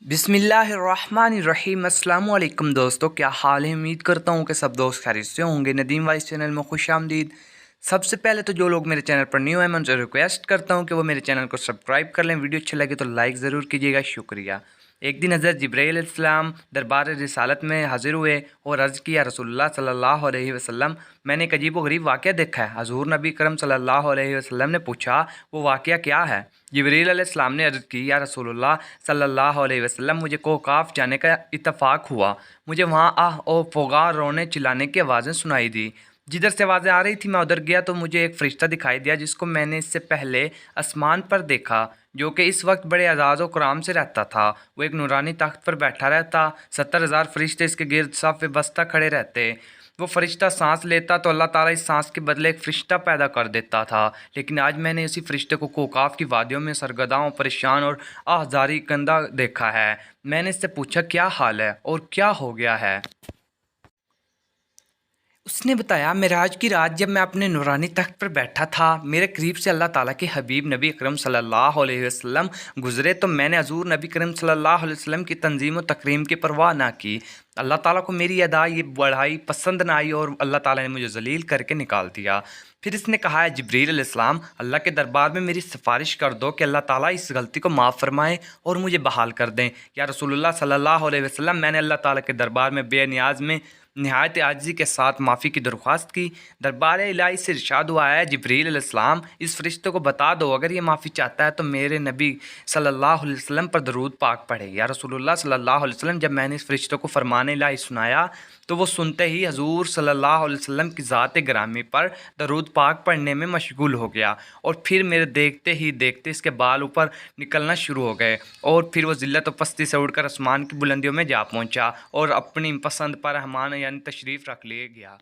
बिस्मिल्लाहिर्रहमानिर्रहीम। अस्सलाम वालेकुम दोस्तों, क्या हाल है? उम्मीद करता हूँ कि सब दोस्त खैरियत से होंगे। नदीम वाइस चैनल में खुश आमदीद। सबसे पहले तो जो लोग मेरे चैनल पर न्यू हैं मैं उनसे रिक्वेस्ट करता हूँ कि वो मेरे चैनल को सब्सक्राइब कर लें। वीडियो अच्छी लगे तो लाइक ज़रूर कीजिएगा, शुक्रिया। एक दिन हज़रत जिब्राईल अलैहिस्सलाम दरबार रिसालत में हाजिर हुए और अर्ज़ किया, रसूलुल्लाह सल्लल्लाहु अलैहि वसल्लम, मैंने एक अजीब व गरीब वाक़या देखा है। हज़ूर नबी करम सल्लल्लाहु अलैहि वसल्लम ने पूछा, वो वाक़या क्या है? जिब्रील अलैहिस्सलाम ने अर्ज़ की, या रसूलुल्लाह सल्लल्लाहु अलैहि वसल्लम, मुझे कोकाफ जाने का इत्तफ़ाक़ हुआ। मुझे वहाँ आह और पुकार, रोने चिल्लाने की आवाज़ें सुनाई दी। जिधर से आवाज़ें आ रही थी मैं उधर गया तो मुझे एक फ़रिश्ता दिखाई दिया जिसको मैंने इससे पहले आसमान पर देखा, जो कि इस वक्त बड़े एज़ाज़ व कराम से रहता था। वो एक नूरानी तख्त पर बैठा रहता। 70,000 फरिश्ते इसके गिर्द सफ़ बस्ता खड़े रहते। वो फरिश्ता सांस लेता तो अल्लाह ताला इस सांस के बदले एक फ़रिश्ता पैदा कर देता था। लेकिन आज मैंने उसी फ़रिश्ते को कोकाफ की वादियों में सरगर्दा, परेशान और आहज़ारी कंधा देखा है। मैंने इससे पूछा, क्या हाल है और क्या हो गया है? उसने बताया, मेराज की रात जब मैं अपने नूरानी तख्त पर बैठा था, मेरे करीब से अल्लाह ताला के हबीब नबी अकरम सल्लल्लाहु अलैहि वसल्लम गुज़रे तो मैंने हज़ूर नबी करीम सल्लल्लाहु अलैहि वसल्लम की तंजीम व तकरीम की परवाह ना की। अल्लाह ताला को मेरी अदा ये बढ़ाई पसंद ना आई और अल्लाह ताला ने मुझे ज़लील करके निकाल दिया। फिर इसने कहा है, जिब्रील अलैहिस्सलाम, अल्लाह के दरबार में मेरी सिफारिश कर दो कि अल्लाह ताला इस गलती को माफ़ फरमाए और मुझे बहाल कर दें। या रसूलुल्लाह सल्लल्लाहु अलैहि वसल्लम, मैंने अल्लाह ताला के दरबार में बेनियाज में नहायत आजिज़ी के साथ माफ़ी की दरख्वास्त की। दरबार इलाही से इरशाद हुआ है, जिब्रील अलैहिस्सलाम, इस फरिश्ते को बता दो अगर ये माफ़ी चाहता है तो मेरे नबी सल्लल्लाहु अलैहि वसल्लम पर दरूद पाक पढ़े। या रसूलुल्लाह सल्लल्लाहु अलैहि वसल्लम, जब मैंने इस फरिश्ते को फरमान इलाही सुनाया तो वो सुनते ही हजूर सल्लल्लाहु अलैहि वसल्लम की ज़ात ग्रामी पर दरूद पाक पढ़ने में मशगूल हो गया और फिर मेरे देखते ही देखते इसके बाल ऊपर निकलना शुरू हो गए और फिर वो ज़िल्लत व पस्ती से उड़कर आसमान की बुलंदियों में जा पहुंचा और अपनी पसंद पर रहमान यानी तशरीफ़ रख लिए गया।